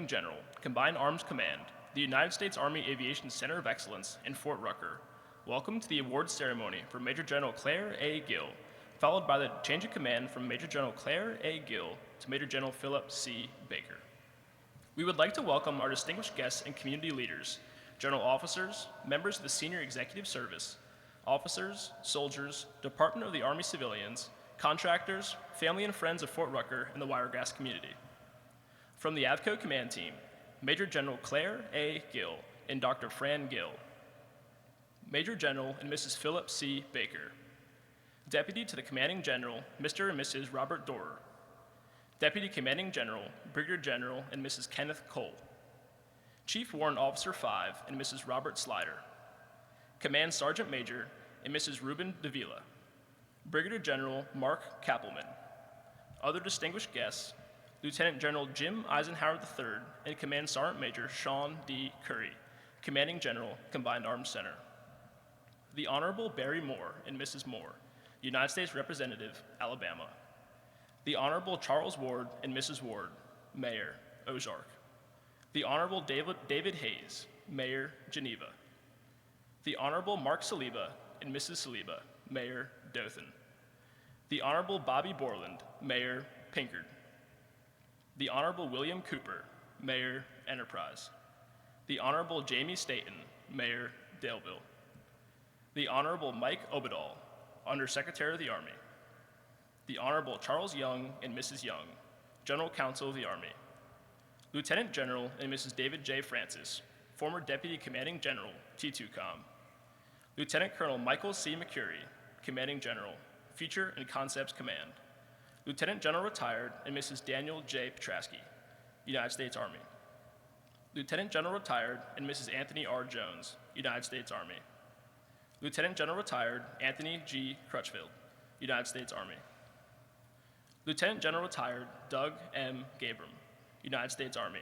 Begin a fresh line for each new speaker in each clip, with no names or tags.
Commanding General, Combined Arms Command, the United States Army Aviation Center of Excellence in Fort Rucker. Welcome to the awards ceremony for Major General Clair A. Gill, followed by the change of command from Major General Clair A. Gill to Major General Phillip C. Baker. We would like to welcome our distinguished guests and community leaders, general officers, members of the Senior Executive Service, officers, soldiers, Department of the Army civilians, contractors, family and friends of Fort Rucker and the Wiregrass community. From the AVCO Command Team, Major General Clair A. Gill and Dr. Fran Gill. Major General and Mrs. Phillip C. Baker. Deputy to the Commanding General, Mr. and Mrs. Robert Dorer. Deputy Commanding General, Brigadier General and Mrs. Kenneth Cole. Chief Warrant Officer 5 and Mrs. Robert Slider. Command Sergeant Major and Mrs. Ruben Davila. Brigadier General Mark Kappelman. Other distinguished guests, Lieutenant General Jim Isenhower III and Command Sergeant Major Sean D. Curry, Commanding General, Combined Arms Center. The Honorable Barry Moore and Mrs. Moore, United States Representative, Alabama. The Honorable Charles Ward and Mrs. Ward, Mayor, Ozark. The Honorable David Hayes, Mayor, Geneva. The Honorable Mark Saliba and Mrs. Saliba, Mayor, Dothan. The Honorable Bobby Borland, Mayor, Pinkard. The Honorable William Cooper, Mayor, Enterprise. The Honorable Jamie Staten, Mayor, Daleville. The Honorable Mike Obadal, Undersecretary of the Army. The Honorable Charles Young and Mrs. Young, General Counsel of the Army. Lieutenant General and Mrs. David J. Francis, former Deputy Commanding General, T2Com. Lieutenant Colonel Michael C. McCurry, Commanding General, Feature and Concepts Command. Lieutenant General Retired and Mrs. Daniel J. Petrasky, United States Army. Lieutenant General Retired and Mrs. Anthony R. Jones, United States Army. Lieutenant General Retired Anthony G. Crutchfield, United States Army. Lieutenant General Retired Doug M. Gabram, United States Army.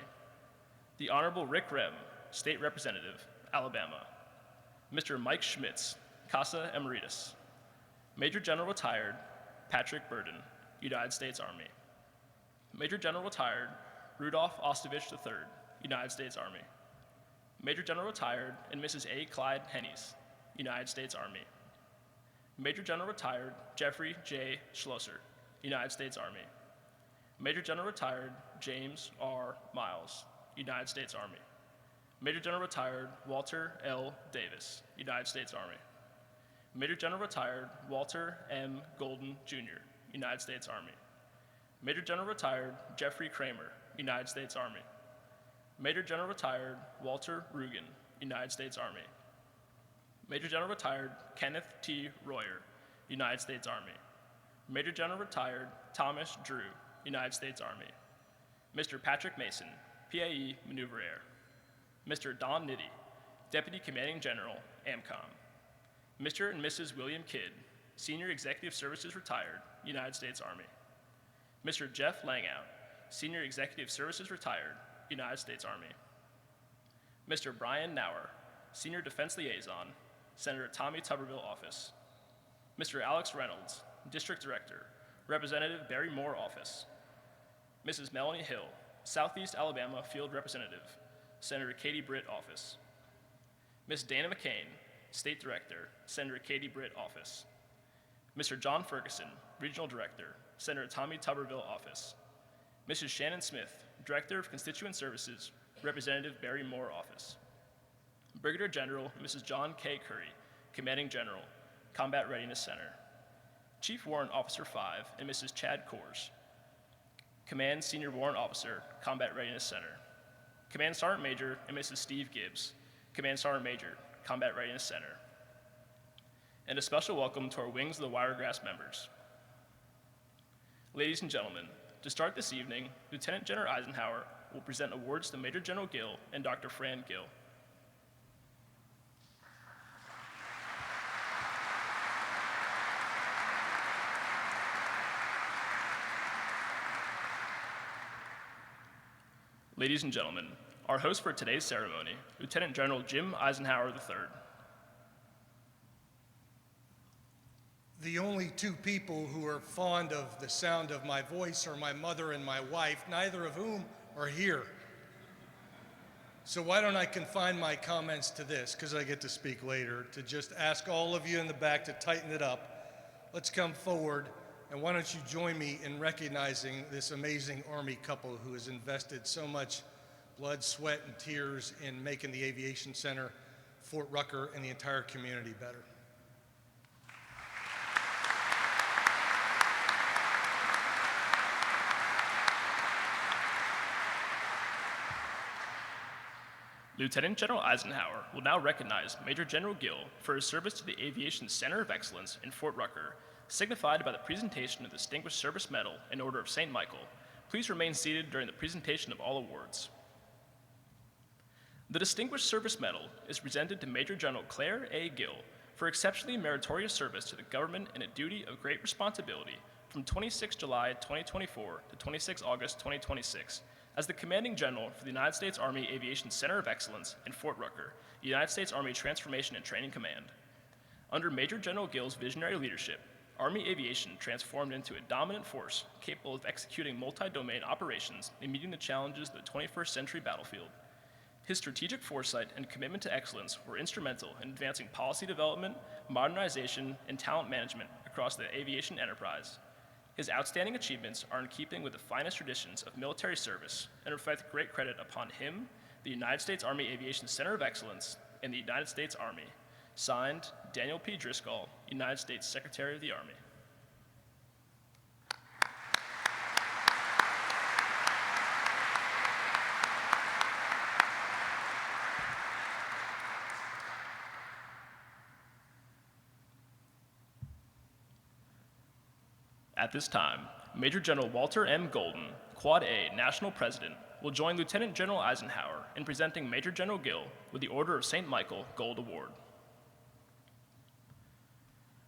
The Honorable Rick Rem, State Representative, Alabama. Mr. Mike Schmitz, Casa Emeritus. Major General Retired Patrick Burden, United States Army. Major General Retired Rudolph Ostovich III, United States Army. Major General Retired and Mrs. A. Clyde Hennies, United States Army. Major General Retired Jeffrey J. Schlosser, United States Army. Major General Retired James R. Miles, United States Army. Major General Retired Walter L. Davis, United States Army. Major General Retired Walter M. Golden, Jr., United States Army. Major General Retired Jeffrey Kramer, United States Army. Major General Retired Walter Rugen, United States Army. Major General Retired Kenneth T. Royer, United States Army. Major General Retired Thomas Drew, United States Army. Mr. Patrick Mason, PAE Maneuver Air. Mr. Don Nitty, Deputy Commanding General, AMCOM. Mr. and Mrs. William Kidd, Senior Executive Services Retired, United States Army. Mr. Jeff Langout, Senior Executive Services Retired, United States Army. Mr. Brian Nauer, Senior Defense Liaison, Senator Tommy Tuberville Office. Mr. Alex Reynolds, District Director, Representative Barry Moore Office. Mrs. Melanie Hill, Southeast Alabama Field Representative, Senator Katie Britt Office. Ms. Dana McCain, State Director, Senator Katie Britt Office. Mr. John Ferguson, Regional Director, Senator Tommy Tuberville Office. Mrs. Shannon Smith, Director of Constituent Services, Representative Barry Moore Office. Brigadier General Mrs. John K. Curry, Commanding General, Combat Readiness Center. Chief Warrant Officer 5 and Mrs. Chad Kors. Command Senior Warrant Officer, Combat Readiness Center. Command Sergeant Major and Mrs. Steve Gibbs, Command Sergeant Major, Combat Readiness Center. And a special welcome to our Wings of the Wiregrass members. Ladies and gentlemen, to start this evening, Lieutenant General Isenhower will present awards to Major General Gill and Dr. Fran Gill. Ladies and gentlemen, our host for today's ceremony, Lieutenant General Jim Isenhower III.
The only two people who are fond of the sound of my voice are my mother and my wife, neither of whom are here. So why don't I confine my comments to this, because I get to speak later, to just ask all of you in the back to tighten it up. Let's come forward, and why don't you join me in recognizing this amazing Army couple who has invested so much blood, sweat, and tears in making the Aviation Center, Fort Rucker, and the entire community better.
Lieutenant General Isenhower will now recognize Major General Gill for his service to the Aviation Center of Excellence in Fort Rucker, signified by the presentation of the Distinguished Service Medal and Order of St. Michael. Please remain seated during the presentation of all awards. The Distinguished Service Medal is presented to Major General Clair A. Gill for exceptionally meritorious service to the government in a duty of great responsibility from 26 July 2024 to 26 August 2026 as the Commanding General for the United States Army Aviation Center of Excellence in Fort Rucker, United States Army Transformation and Training Command. Under Major General Gill's visionary leadership, Army aviation transformed into a dominant force capable of executing multi-domain operations and meeting the challenges of the 21st century battlefield. His strategic foresight and commitment to excellence were instrumental in advancing policy development, modernization, and talent management across the aviation enterprise. His outstanding achievements are in keeping with the finest traditions of military service and reflect great credit upon him, the United States Army Aviation Center of Excellence, and the United States Army. Signed, Daniel P. Driscoll, United States Secretary of the Army. At this time, Major General Walter M. Golden, Quad A National President, will join Lieutenant General Isenhower in presenting Major General Gill with the Order of St. Michael Gold Award.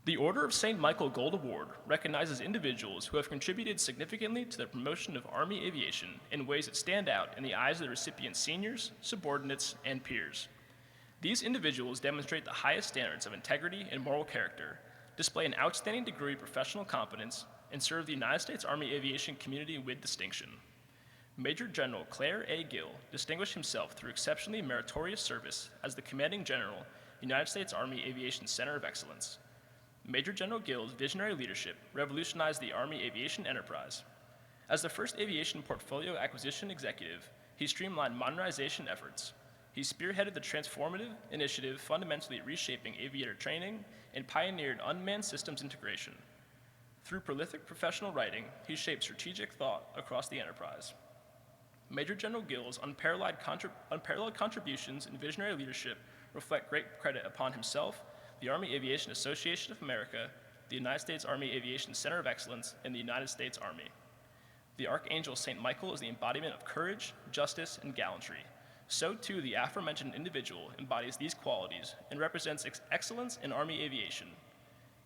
The Order of St. Michael Gold Award recognizes individuals who have contributed significantly to the promotion of Army aviation in ways that stand out in the eyes of the recipient's seniors, subordinates, and peers. These individuals demonstrate the highest standards of integrity and moral character, display an outstanding degree of professional competence, and serve the United States Army aviation community with distinction. Major General Clair A. Gill distinguished himself through exceptionally meritorious service as the Commanding General, United States Army Aviation Center of Excellence. Major General Gill's visionary leadership revolutionized the Army aviation enterprise. As the first aviation portfolio acquisition executive, he streamlined modernization efforts. He spearheaded the transformative initiative fundamentally reshaping aviator training and pioneered unmanned systems integration. Through prolific professional writing, he shaped strategic thought across the enterprise. Major General Gill's unparalleled contributions and visionary leadership reflect great credit upon himself, the Army Aviation Association of America, the United States Army Aviation Center of Excellence, and the United States Army. The Archangel St. Michael is the embodiment of courage, justice, and gallantry. So too, the aforementioned individual embodies these qualities and represents excellence in Army aviation.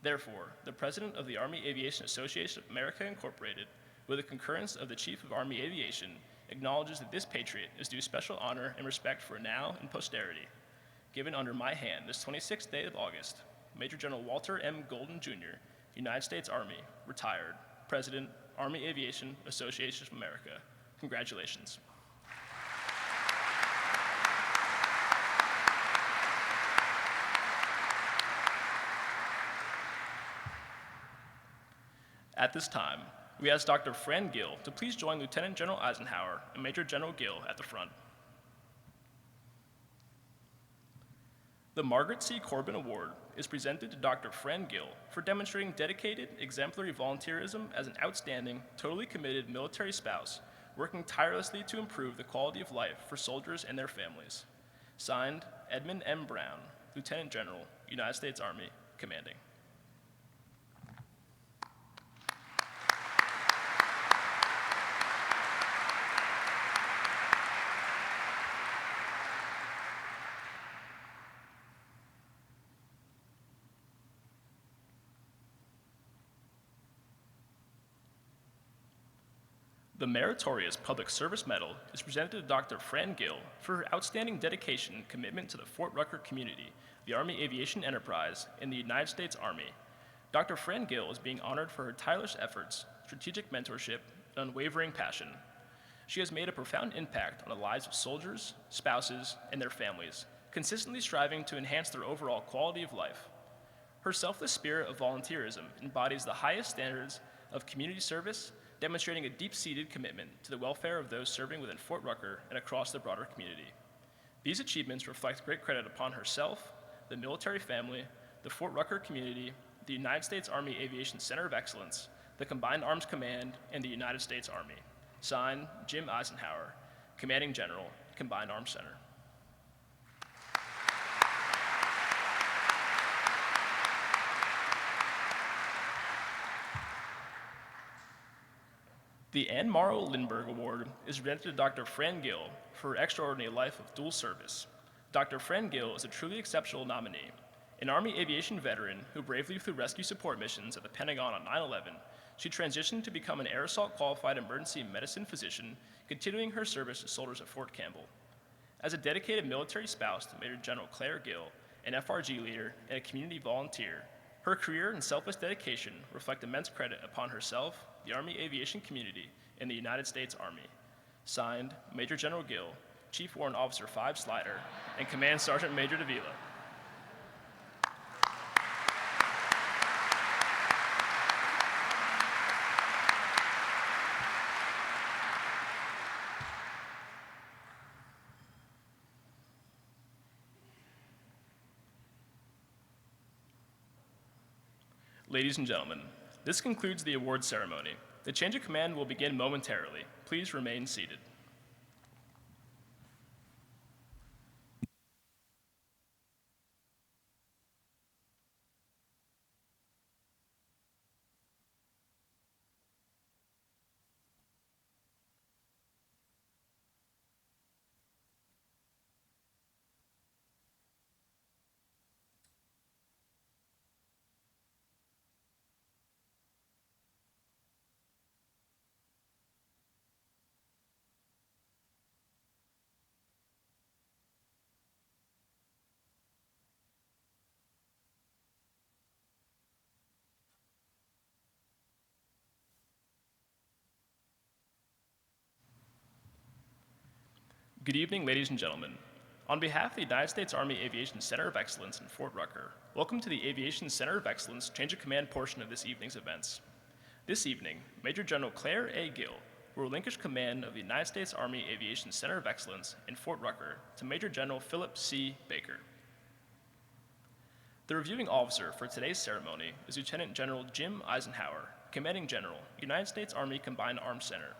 Therefore, the President of the Army Aviation Association of America, Incorporated, with the concurrence of the Chief of Army Aviation, acknowledges that this patriot is due special honor and respect for now and posterity. Given under my hand this 26th day of August, Major General Walter M. Golden, Jr., United States Army, retired, President, Army Aviation Association of America. Congratulations. At this time, we ask Dr. Fran Gill to please join Lieutenant General Isenhower and Major General Gill at the front. The Margaret C. Corbin Award is presented to Dr. Fran Gill for demonstrating dedicated, exemplary volunteerism as an outstanding, totally committed military spouse, working tirelessly to improve the quality of life for soldiers and their families. Signed, Edmund M. Brown, Lieutenant General, United States Army, Commanding. The Meritorious Public Service Medal is presented to Dr. Fran Gill for her outstanding dedication and commitment to the Fort Rucker community, the Army Aviation Enterprise, and the United States Army. Dr. Fran Gill is being honored for her tireless efforts, strategic mentorship, and unwavering passion. She has made a profound impact on the lives of soldiers, spouses, and their families, consistently striving to enhance their overall quality of life. Her selfless spirit of volunteerism embodies the highest standards of community service, demonstrating a deep-seated commitment to the welfare of those serving within Fort Rucker and across the broader community. These achievements reflect great credit upon herself, the military family, the Fort Rucker community, the United States Army Aviation Center of Excellence, the Combined Arms Command, and the United States Army. Signed, Jim Isenhower, Commanding General, Combined Arms Center. The Ann Morrow Lindbergh Award is presented to Dr. Fran Gill for her extraordinary life of dual service. Dr. Fran Gill is a truly exceptional nominee. An Army aviation veteran who bravely flew rescue support missions at the Pentagon on 9/11, she transitioned to become an air assault qualified emergency medicine physician, continuing her service to soldiers at Fort Campbell. As a dedicated military spouse to Major General Clair Gill, an FRG leader and a community volunteer, her career and selfless dedication reflect immense credit upon herself, the Army aviation community, and the United States Army. Signed, Major General Gill, Chief Warrant Officer 5 Slider, and Command Sergeant Major Davila. Ladies and gentlemen, this concludes the award ceremony. The change of command will begin momentarily. Please remain seated. Good evening, ladies and gentlemen. On behalf of the United States Army Aviation Center of Excellence in Fort Rucker, welcome to the Aviation Center of Excellence Change of Command portion of this evening's events. This evening, Major General Clair A. Gill will relinquish command of the United States Army Aviation Center of Excellence in Fort Rucker to Major General Phillip C. Baker. The reviewing officer for today's ceremony is Lieutenant General Jim Isenhower, Commanding General, United States Army Combined Arms Center.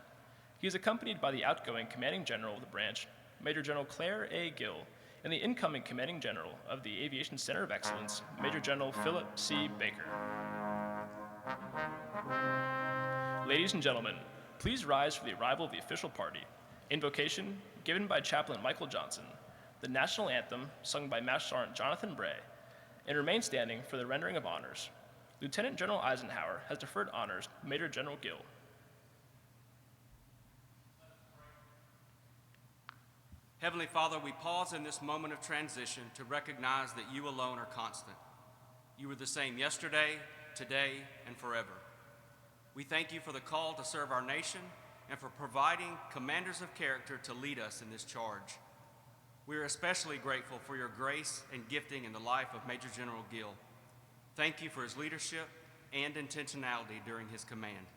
He is accompanied by the outgoing Commanding General of the branch, Major General Clair A. Gill, and the incoming Commanding General of the Aviation Center of Excellence, Major General Phillip C. Baker. Ladies and gentlemen, please rise for the arrival of the official party. Invocation, given by Chaplain Michael Johnson, the national anthem, sung by Master Sergeant Jonathan Bray, and remain standing for the rendering of honors. Lieutenant General Isenhower has deferred honors to Major General Gill.
Heavenly Father, we pause in this moment of transition to recognize that you alone are constant. You were the same yesterday, today, and forever. We thank you for the call to serve our nation and for providing commanders of character to lead us in this charge. We are especially grateful for your grace and gifting in the life of Major General Gill. Thank you for his leadership and intentionality during his command.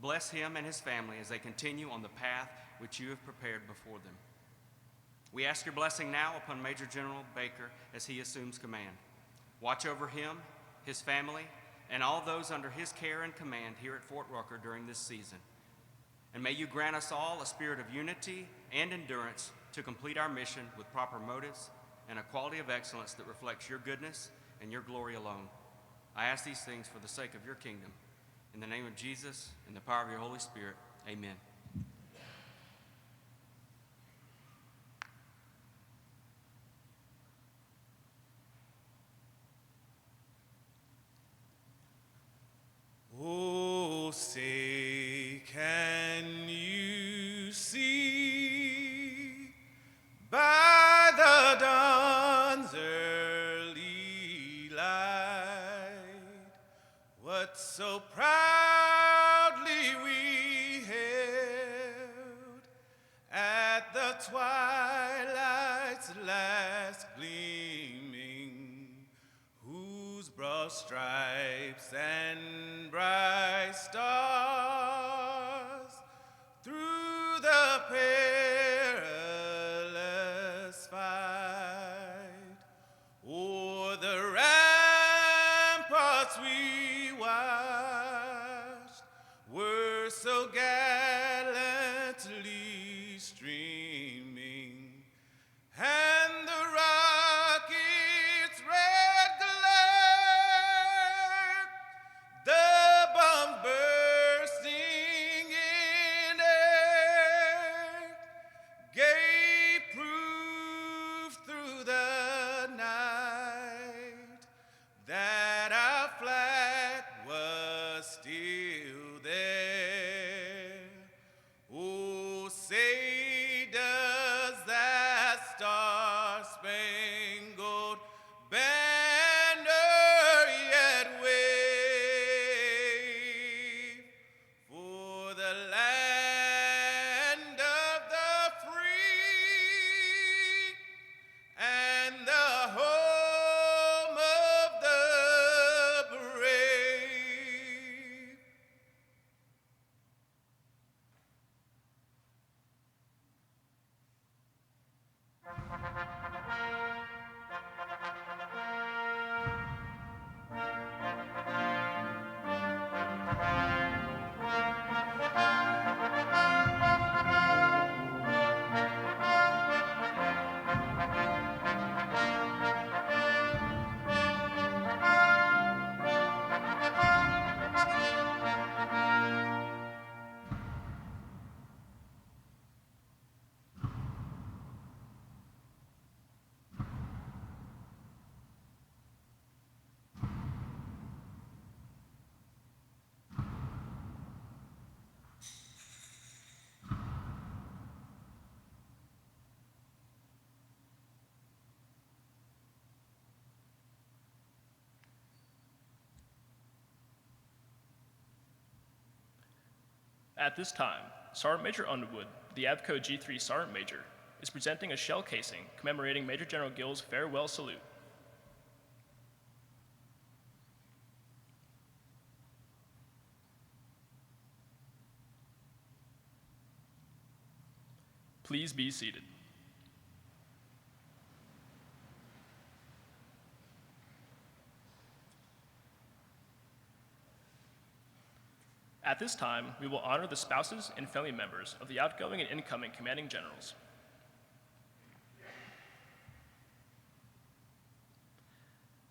Bless him and his family as they continue on the path which you have prepared before them. We ask your blessing now upon Major General Baker as he assumes command. Watch over him, his family, and all those under his care and command here at Fort Rucker during this season. And may you grant us all a spirit of unity and endurance to complete our mission with proper motives and a quality of excellence that reflects your goodness and your glory alone. I ask these things for the sake of your kingdom. In the name of Jesus and the power of your Holy Spirit, amen.
Oh, say, can you see by the dawn's early light what so proudly we held twilight's last gleaming, whose broad stripes and bright stars through the perilous fight o'er the ramparts we watched were so gallantly streaming, and the rocket's red glare, the bombs bursting in air, gave proof through the night that our flag was still there. Oh, say does that star-spangled banner yet wave for the land of the free and the home of the brave?
At this time, Sergeant Major Underwood, the Avco G3 Sergeant Major, is presenting a shell casing commemorating Major General Gill's farewell salute. Please be seated. At this time, we will honor the spouses and family members of the outgoing and incoming commanding generals.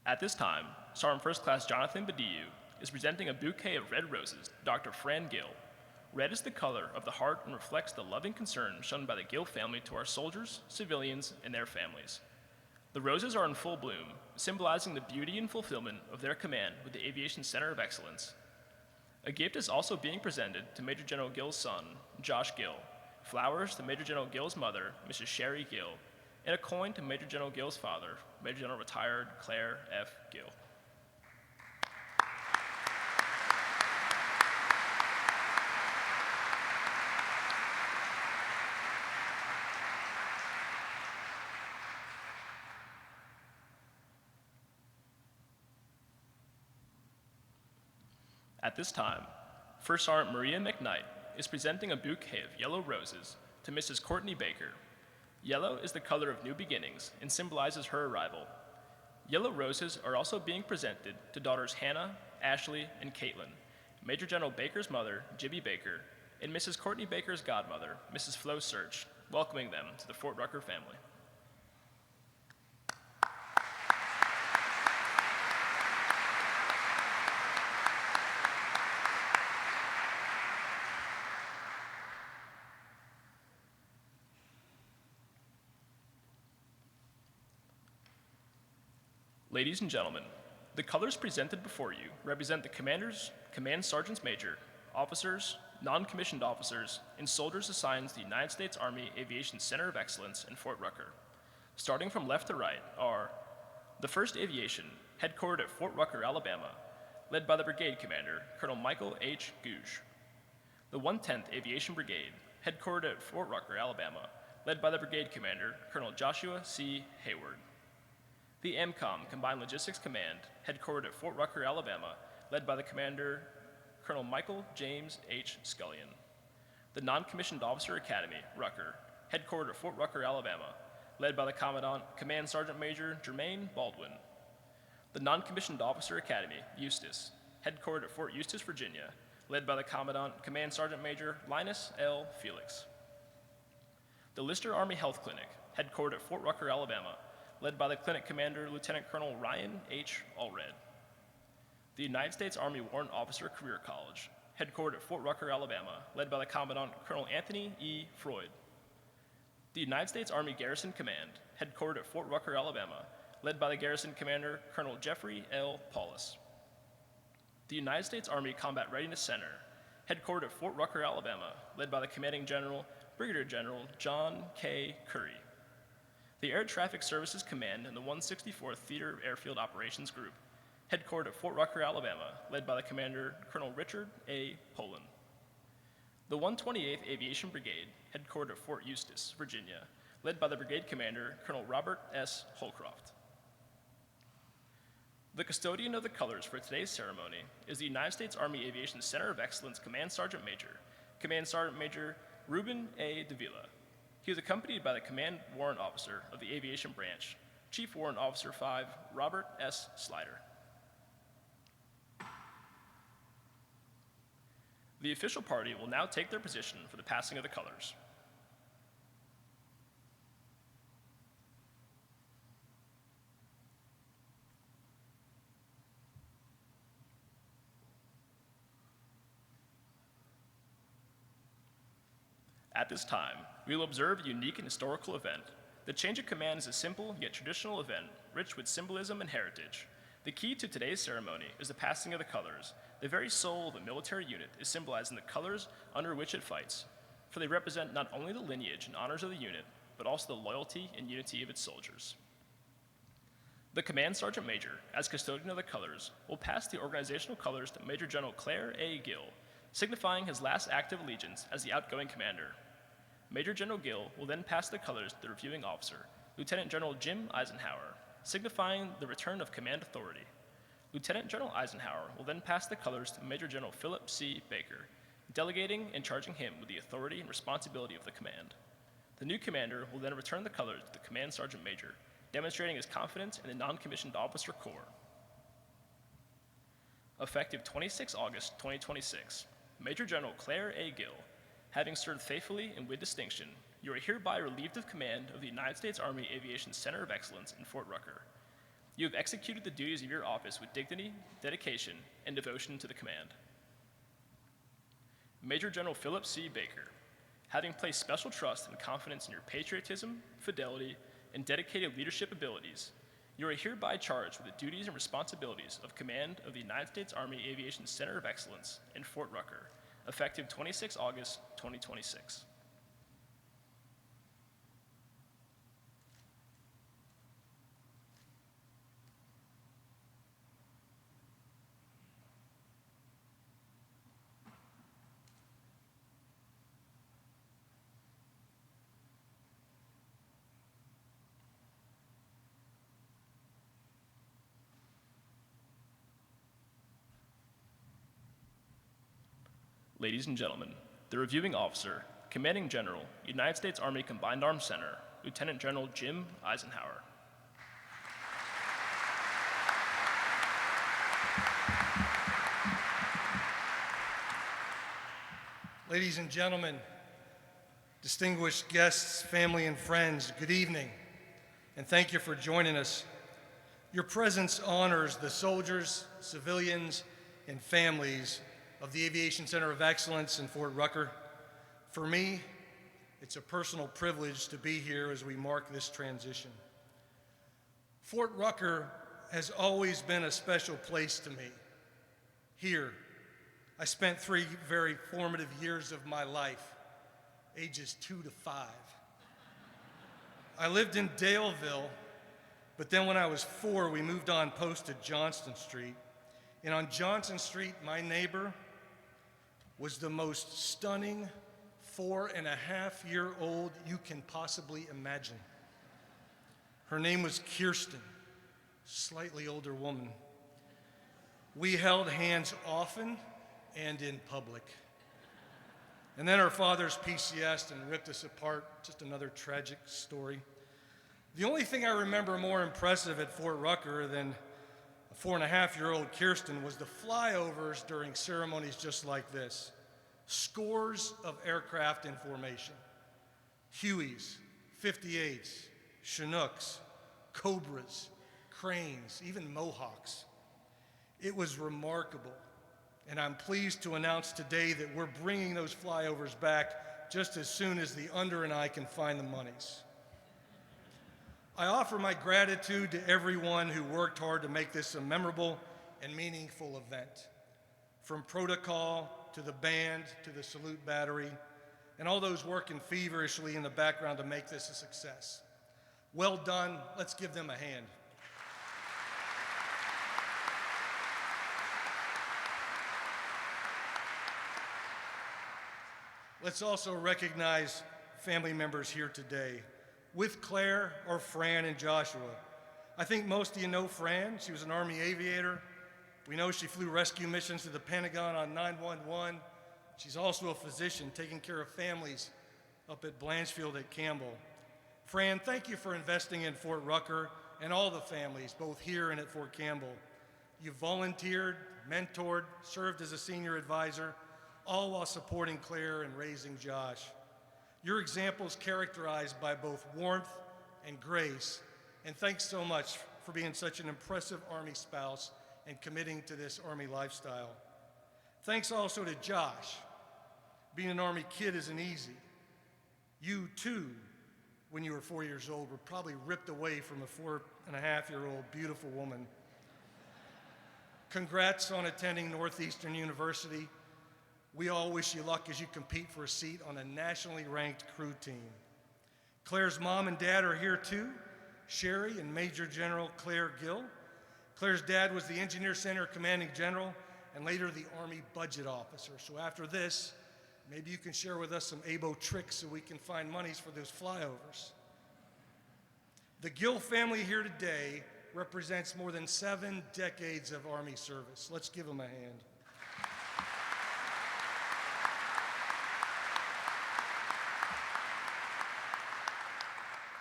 At this time, Sergeant First Class Jonathan Badiou is presenting a bouquet of red roses to Dr. Fran Gill. Red is the color of the heart and reflects the loving concern shown by the Gill family to our soldiers, civilians, and their families. The roses are in full bloom, symbolizing the beauty and fulfillment of their command with the Aviation Center of Excellence. A gift is also being presented to Major General Gill's son, Josh Gill, flowers to Major General Gill's mother, Mrs. Sherry Gill, and a coin to Major General Gill's father, Major General retired Clair F. Gill. At this time, First Sergeant Maria McKnight is presenting a bouquet of yellow roses to Mrs. Courtney Baker. Yellow is the color of new beginnings and symbolizes her arrival. Yellow roses are also being presented to daughters Hannah, Ashley, and Caitlin, Major General Baker's mother, Jibby Baker, and Mrs. Courtney Baker's godmother, Mrs. Flo Search, welcoming them to the Fort Rucker family. Ladies and gentlemen, the colors presented before you represent the commanders, command sergeants major, officers, non-commissioned officers, and soldiers assigned to the United States Army Aviation Center of Excellence in Fort Rucker. Starting from left to right are the 1st Aviation, headquartered at Fort Rucker, Alabama, led by the brigade commander, Colonel Michael H. Gouge. The 110th Aviation Brigade, headquartered at Fort Rucker, Alabama, led by the Brigade Commander, Colonel Joshua C. Hayward. The AMCOM Combined Logistics Command, headquartered at Fort Rucker, Alabama, led by the Commander, Colonel Michael James H. Scullion. The Non-Commissioned Officer Academy, Rucker, headquartered at Fort Rucker, Alabama, led by the Command Sergeant Major Jermaine Baldwin. The Non-Commissioned Officer Academy, Eustis, headquartered at Fort Eustis, Virginia, led by the Command Sergeant Major Linus L. Felix. The Lister Army Health Clinic, headquartered at Fort Rucker, Alabama, led by the Clinic Commander Lieutenant Colonel Ryan H. Allred. The United States Army Warrant Officer Career College, headquartered at Fort Rucker, Alabama, led by the Commandant Colonel Anthony E. Freud. The United States Army Garrison Command, headquartered at Fort Rucker, Alabama, led by the Garrison Commander Colonel Jeffrey L. Paulus. The United States Army Combat Readiness Center, headquartered at Fort Rucker, Alabama, led by the Commanding General, Brigadier General John K. Curry. The Air Traffic Services Command and the 164th Theater Airfield Operations Group, headquartered at Fort Rucker, Alabama, led by the Commander Colonel Richard A. Poland. The 128th Aviation Brigade, headquartered at Fort Eustis, Virginia, led by the Brigade Commander Colonel Robert S. Holcroft. The custodian of the colors for today's ceremony is the United States Army Aviation Center of Excellence Command Sergeant Major Ruben A. Davila. He is accompanied by the Command Warrant Officer of the Aviation Branch, Chief Warrant Officer 5, Robert S. Slider. The official party will now take their position for the passing of the colors. At this time, we will observe a unique and historical event. The change of command is a simple yet traditional event, rich with symbolism and heritage. The key to today's ceremony is the passing of the colors. The very soul of a military unit is symbolized in the colors under which it fights, for they represent not only the lineage and honors of the unit, but also the loyalty and unity of its soldiers. The Command Sergeant Major, as custodian of the colors, will pass the organizational colors to Major General Clair A. Gill, signifying his last act of allegiance as the outgoing commander. Major General Gill will then pass the colors to the reviewing officer, Lieutenant General Jim Isenhower, signifying the return of command authority. Lieutenant General Isenhower will then pass the colors to Major General Phillip C. Baker, delegating and charging him with the authority and responsibility of the command. The new commander will then return the colors to the Command Sergeant Major, demonstrating his confidence in the non-commissioned officer corps. Effective 26 August 2026, Major General Clair A. Gill, having served faithfully and with distinction, you are hereby relieved of command of the United States Army Aviation Center of Excellence in Fort Rucker. You have executed the duties of your office with dignity, dedication, and devotion to the command. Major General Phillip C. Baker, having placed special trust and confidence in your patriotism, fidelity, and dedicated leadership abilities, you are hereby charged with the duties and responsibilities of command of the United States Army Aviation Center of Excellence in Fort Rucker, effective 26 August 2026. Ladies and gentlemen, the reviewing officer, Commanding General, United States Army Combined Arms Center, Lieutenant General Jim Isenhower.
Ladies and gentlemen, distinguished guests, family, and friends, good evening, and thank you for joining us. Your presence honors the soldiers, civilians, and families of the Aviation Center of Excellence in Fort Rucker. For me, it's a personal privilege to be here as we mark this transition. Fort Rucker has always been a special place to me. Here, I spent 3 very formative years of my life, ages 2 to 5. I lived in Daleville, but then when I was 4, we moved on post to Johnston Street. And on Johnson Street, my neighbor was the most stunning, 4.5-year-old you can possibly imagine. Her name was Kirsten, slightly older woman. We held hands often and in public. And then our fathers PCS'd and ripped us apart. Just another tragic story. The only thing I remember more impressive at Fort Rucker than a 4.5-year-old Kirsten was the flyovers during ceremonies just like this. Scores of aircraft in formation. Hueys, 58s, Chinooks, Cobras, Cranes, even Mohawks. It was remarkable. And I'm pleased to announce today that we're bringing those flyovers back just as soon as the Under and I can find the monies. I offer my gratitude to everyone who worked hard to make this a memorable and meaningful event. From protocol to the band to the salute battery, and all those working feverishly in the background to make this a success. Well done. Let's give them a hand. Let's also recognize family members here today. With Claire are Fran and Joshua. I think most of you know Fran. She was an Army aviator. We know she flew rescue missions to the Pentagon on 911. She's also a physician taking care of families up at Blanchfield at Campbell. Fran, thank you for investing in Fort Rucker and all the families, both here and at Fort Campbell. You volunteered, mentored, served as a senior advisor, all while supporting Claire and raising Josh. Your example is characterized by both warmth and grace, and thanks so much for being such an impressive Army spouse and committing to this Army lifestyle. Thanks also to Josh. Being an Army kid isn't easy. You too, when you were 4 years old, were probably ripped away from a 4.5-year-old beautiful woman. Congrats on attending Northeastern University. We all wish you luck as you compete for a seat on a nationally ranked crew team. Claire's mom and dad are here too, Sherry and Major General Clair Gill. Claire's dad was the Engineer Center Commanding General and later the Army Budget Officer. So after this, maybe you can share with us some ABO tricks so we can find monies for those flyovers. The Gill family here today represents more than 7 decades of Army service. Let's give them a hand.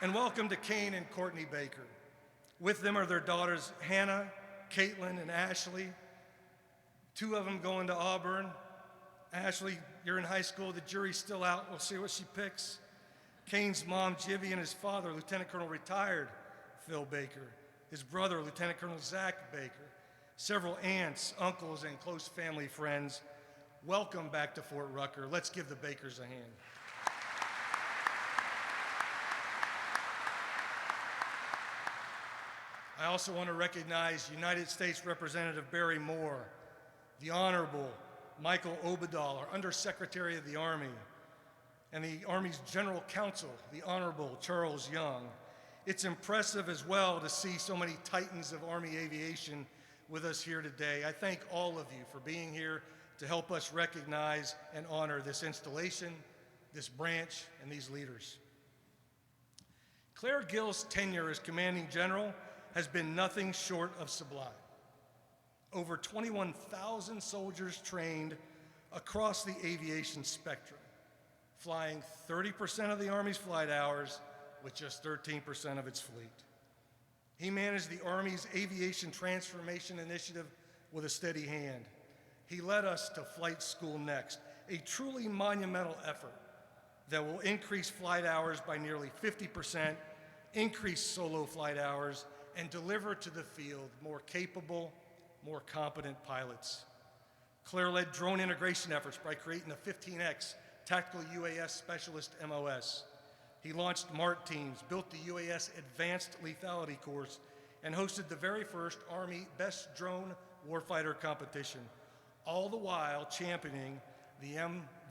And welcome to Kane and Courtney Baker. With them are their daughters, Hannah, Caitlin, and Ashley. 2 of them going to Auburn. Ashley, you're in high school. The jury's still out. We'll see what she picks. Kane's mom, Jivy, and his father, Lieutenant Colonel retired Phil Baker. His brother, Lieutenant Colonel Zach Baker. Several aunts, uncles, and close family friends. Welcome back to Fort Rucker. Let's give the Bakers a hand. I also want to recognize United States Representative Barry Moore, the Honorable Michael Obadal, our Undersecretary of the Army, and the Army's General Counsel, the Honorable Charles Young. It's impressive as well to see so many titans of Army aviation with us here today. I thank all of you for being here to help us recognize and honor this installation, this branch, and these leaders. Clair Gill's tenure as Commanding General has been nothing short of sublime. Over 21,000 soldiers trained across the aviation spectrum, flying 30% of the Army's flight hours with just 13% of its fleet. He managed the Army's Aviation Transformation Initiative with a steady hand. He led us to Flight School Next, a truly monumental effort that will increase flight hours by nearly 50%, increase solo flight hours, and deliver to the field more capable, more competent pilots. Clair led drone integration efforts by creating the 15X Tactical UAS Specialist MOS. He launched MART teams, built the UAS Advanced Lethality course, and hosted the very first Army Best Drone Warfighter competition, all the while championing the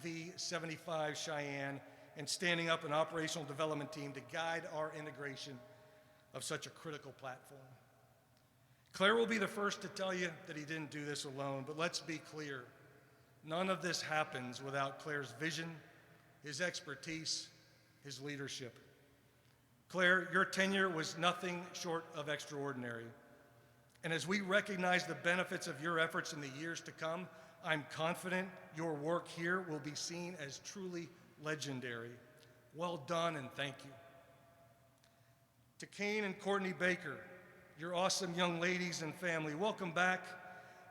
MV-75 Cheyenne and standing up an operational development team to guide our integration of such a critical platform. Clair will be the first to tell you that he didn't do this alone, but let's be clear. None of this happens without Clair's vision, his expertise, his leadership. Clair, your tenure was nothing short of extraordinary. And as we recognize the benefits of your efforts in the years to come, I'm confident your work here will be seen as truly legendary. Well done, and thank you. To Kane and Courtney Baker, your awesome young ladies and family, welcome back.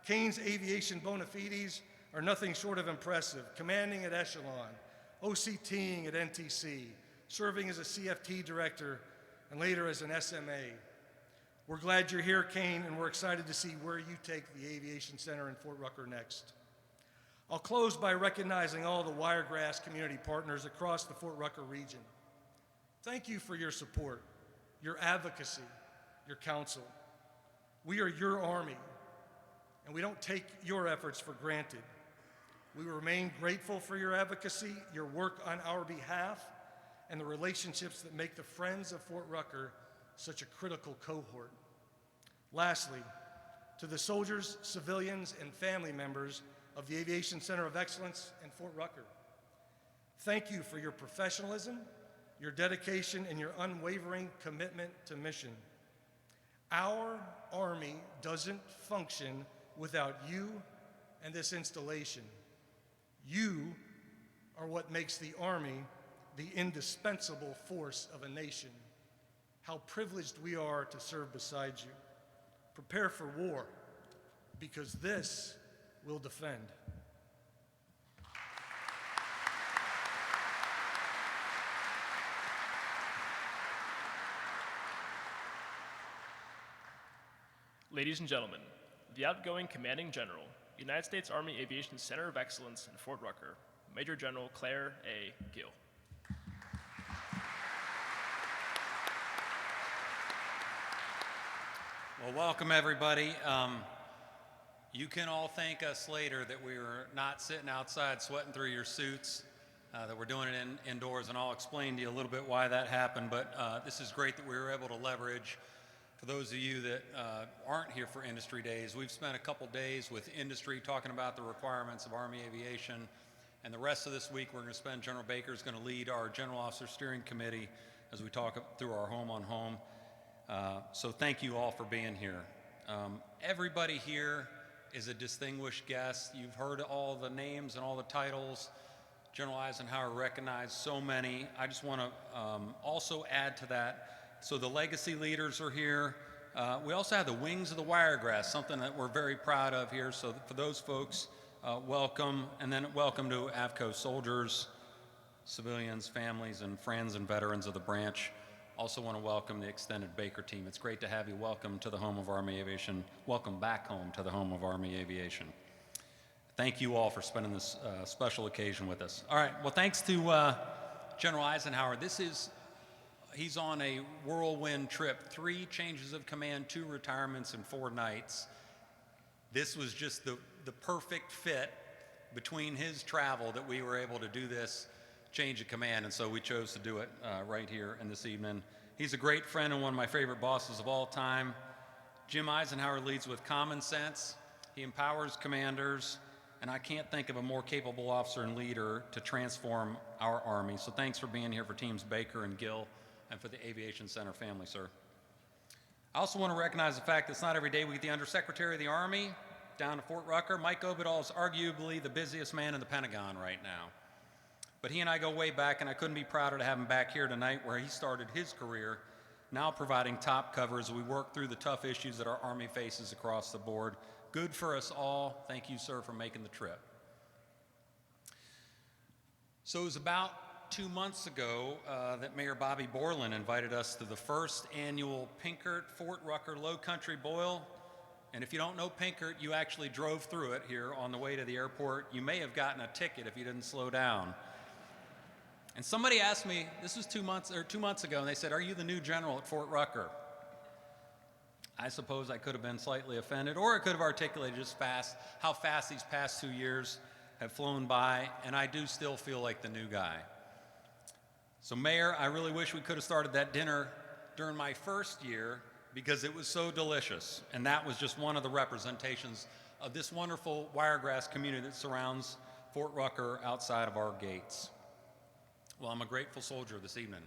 Kane's aviation bona fides are nothing short of impressive, commanding at echelon, OCTing at NTC, serving as a CFT director, and later as an SMA. We're glad you're here, Kane, and we're excited to see where you take the Aviation Center in Fort Rucker next. I'll close by recognizing all the Wiregrass community partners across the Fort Rucker region. Thank you for your support, your advocacy, your counsel. We are your Army, and we don't take your efforts for granted. We remain grateful for your advocacy, your work on our behalf, and the relationships that make the Friends of Fort Rucker such a critical cohort. Lastly, to the soldiers, civilians, and family members of the Aviation Center of Excellence in Fort Rucker, thank you for your professionalism, your dedication, and your unwavering commitment to mission. Our Army doesn't function without you and this installation. You are what makes the Army the indispensable force of a nation. How privileged we are to serve beside you. Prepare for war, because this will defend.
Ladies and gentlemen, the outgoing Commanding General, United States Army Aviation Center of Excellence in Fort Rucker, Major General Clair A. Gill.
Well, welcome everybody. You can all thank us later that we were not sitting outside sweating through your suits, that we're doing it indoors, and I'll explain to you a little bit why that happened, but this is great that we were able to leverage. For those of you that aren't here for Industry Days, we've spent a couple days with industry talking about the requirements of Army Aviation, and the rest of this week we're going to spend, General Baker is going to lead our General Officer Steering Committee as we talk through our home on home. So thank you all for being here. Everybody here is a distinguished guest. You've heard all the names and all the titles. General Isenhower recognized so many. I just want to also add to that. So the legacy leaders are here. We also have the Wings of the Wiregrass, something that we're very proud of here. So for those folks, welcome. And then welcome to AVCO soldiers, civilians, families, and friends and veterans of the branch. Also want to welcome the extended Baker team. It's great to have you. Welcome to the home of Army Aviation. Welcome back home to the home of Army Aviation. Thank you all for spending this special occasion with us. All right, well, thanks to General Isenhower. He's on a whirlwind trip, 3 changes of command, 2 retirements, and 4 nights. This was just the perfect fit between his travel that we were able to do this change of command, and so we chose to do it right here and this evening. He's a great friend and one of my favorite bosses of all time. Jim Isenhower leads with common sense. He empowers commanders, and I can't think of a more capable officer and leader to transform our Army. So thanks for being here for Teams Baker and Gill and for the Aviation Center family, sir. I also want to recognize the fact that it's not every day we get the Undersecretary of the Army down to Fort Rucker. Mike Obadal is arguably the busiest man in the Pentagon right now. But he and I go way back, and I couldn't be prouder to have him back here tonight where he started his career, now providing top cover as we work through the tough issues that our Army faces across the board. Good for us all. Thank you, sir, for making the trip. So it was about 2 months ago that Mayor Bobby Borland invited us to the first annual Pinkert Fort Rucker Low Country Boil. And if you don't know Pinkert, you actually drove through it here on the way to the airport. You may have gotten a ticket if you didn't slow down. And somebody asked me, this was 2 months ago, and they said, "Are you the new general at Fort Rucker?" I suppose I could have been slightly offended, or I could have articulated just how fast these past 2 years have flown by, and I do still feel like the new guy. So Mayor, I really wish we could have started that dinner during my first year because it was so delicious, and that was just one of the representations of this wonderful Wiregrass community that surrounds Fort Rucker outside of our gates. Well, I'm a grateful soldier this evening.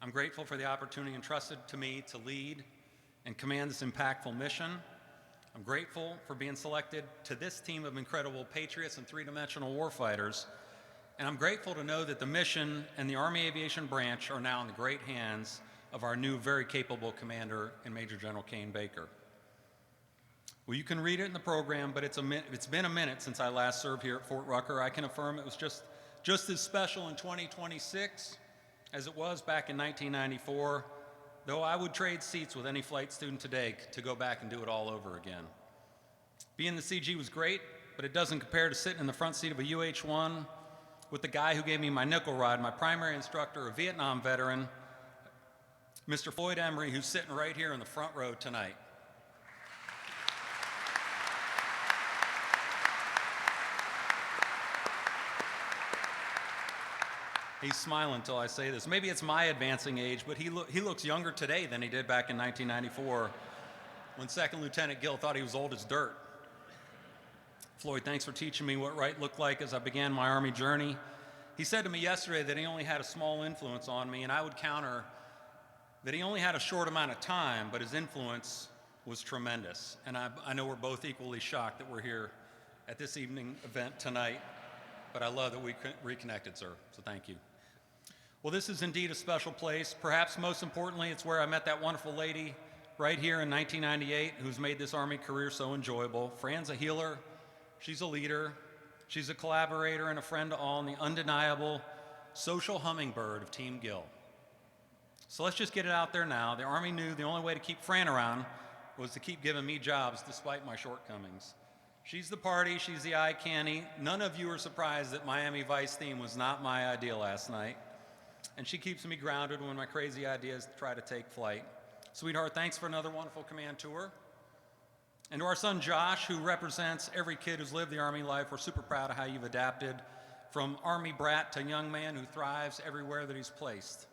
I'm grateful for the opportunity entrusted to me to lead and command this impactful mission. I'm grateful for being selected to this team of incredible patriots and three-dimensional warfighters. And I'm grateful to know that the mission and the Army Aviation branch are now in the great hands of our new, very capable commander in Major General Kane Baker. Well, you can read it in the program, but it's been a minute since I last served here at Fort Rucker. I can affirm it was just as special in 2026 as it was back in 1994, though I would trade seats with any flight student today to go back and do it all over again. Being the CG was great, but it doesn't compare to sitting in the front seat of a UH-1 with the guy who gave me my nickel ride, my primary instructor, a Vietnam veteran, Mr. Floyd Emery, who's sitting right here in the front row tonight. He's smiling until I say this. Maybe it's my advancing age, but he looks younger today than he did back in 1994 when Second Lieutenant Gill thought he was old as dirt. Floyd, thanks for teaching me what right looked like as I began my Army journey. He said to me yesterday that he only had a small influence on me, and I would counter that he only had a short amount of time, but his influence was tremendous. And I know we're both equally shocked that we're here at this evening event tonight, but I love that we reconnected, sir, so thank you. Well, this is indeed a special place. Perhaps most importantly, it's where I met that wonderful lady right here in 1998 who's made this Army career so enjoyable. Fran's a healer, she's a leader, she's a collaborator and a friend to all, and the undeniable social hummingbird of Team Gill. So let's just get it out there now. The Army knew the only way to keep Fran around was to keep giving me jobs despite my shortcomings. She's the party, she's the eye candy. None of you are surprised that Miami Vice theme was not my idea last night. And she keeps me grounded when my crazy ideas try to take flight. Sweetheart, thanks for another wonderful command tour. And to our son Josh, who represents every kid who's lived the Army life, we're super proud of how you've adapted from Army brat to young man who thrives everywhere that he's placed.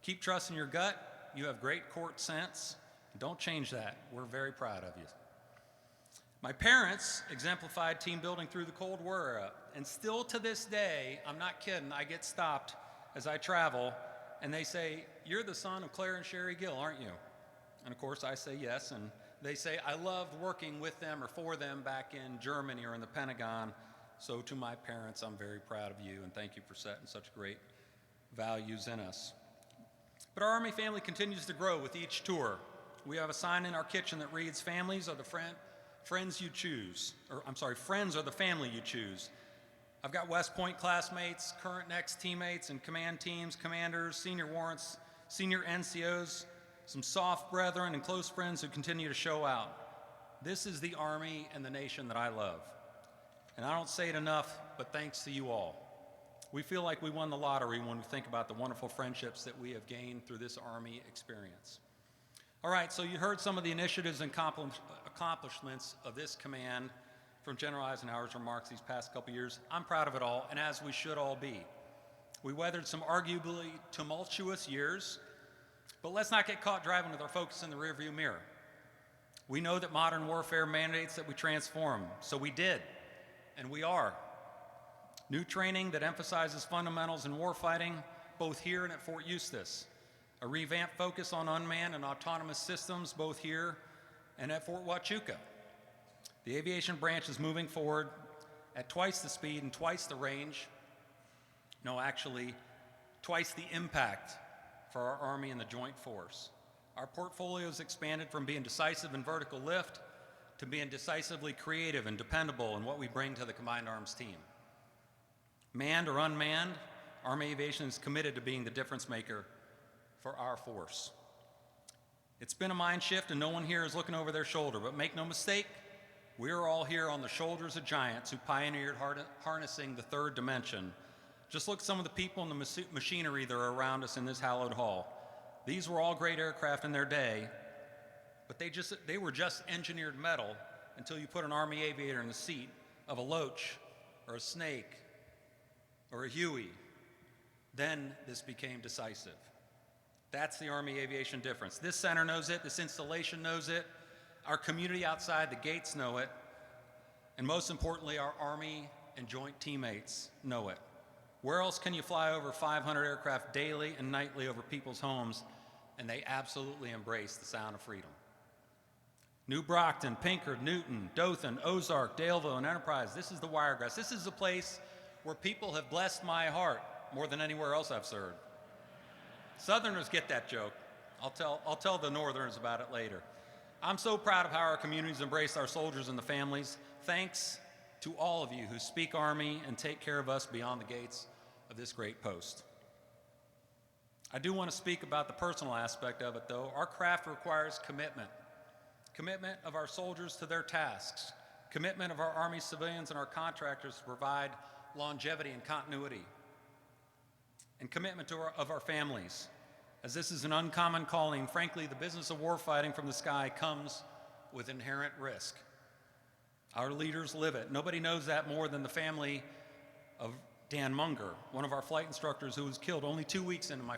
Keep trusting your gut. You have great court sense. Don't change that. We're very proud of you. My parents exemplified team building through the Cold War era, and still to this day, I'm not kidding, I get stopped as I travel, and they say, "You're the son of Clair and Sherry Gill, aren't you?" And of course, I say yes, and they say, "I loved working with them or for them back in Germany or in the Pentagon." So to my parents, I'm very proud of you, and thank you for setting such great values in us. But our Army family continues to grow with each tour. We have a sign in our kitchen that reads, "Families are the friends you choose," or I'm sorry, friends are the family you choose. I've got West Point classmates, current next teammates, and command teams, commanders, senior warrants, senior NCOs, some soft brethren and close friends who continue to show out. This is the Army and the nation that I love. And I don't say it enough, but thanks to you all. We feel like we won the lottery when we think about the wonderful friendships that we have gained through this Army experience. All right, so you heard some of the initiatives and accomplishments of this command from General Isenhower's remarks these past couple years. I'm proud of it all, and as we should all be. We weathered some arguably tumultuous years, but let's not get caught driving with our focus in the rearview mirror. We know that modern warfare mandates that we transform, so we did, and we are. New training that emphasizes fundamentals in warfighting, both here and at Fort Eustis. A revamped focus on unmanned and autonomous systems, both here and at Fort Huachuca. The aviation branch is moving forward at twice the speed and twice the range. No, actually, twice the impact for our Army and the Joint Force. Our portfolio has expanded from being decisive in vertical lift to being decisively creative and dependable in what we bring to the Combined Arms team. Manned or unmanned, Army Aviation is committed to being the difference maker for our force. It's been a mind shift and no one here is looking over their shoulder, but make no mistake, we are all here on the shoulders of giants who pioneered harnessing the third dimension. Just look at some of the people and the machinery that are around us in this hallowed hall. These were all great aircraft in their day, but they were just engineered metal until you put an Army aviator in the seat of a Loach or a Snake or a Huey. Then this became decisive. That's the Army aviation difference. This center knows it, this installation knows it, our community outside the gates know it, and most importantly, our Army and Joint teammates know it. Where else can you fly over 500 aircraft daily and nightly over people's homes, and they absolutely embrace the sound of freedom? New Brockton, Pinkard, Newton, Dothan, Ozark, Daleville, and Enterprise. This is the Wiregrass. This is a place where people have blessed my heart more than anywhere else I've served. Southerners get that joke. I'll tell the Northerners about it later. I'm so proud of how our communities embrace our soldiers and the families. Thanks to all of you who speak Army and take care of us beyond the gates of this great post. I do want to speak about the personal aspect of it, though. Our craft requires commitment. Commitment of our soldiers to their tasks. Commitment of our Army civilians and our contractors to provide longevity and continuity. And commitment of our families. As this is an uncommon calling, frankly, the business of warfighting from the sky comes with inherent risk. Our leaders live it. Nobody knows that more than the family of Dan Munger, one of our flight instructors who was killed only 2 weeks into my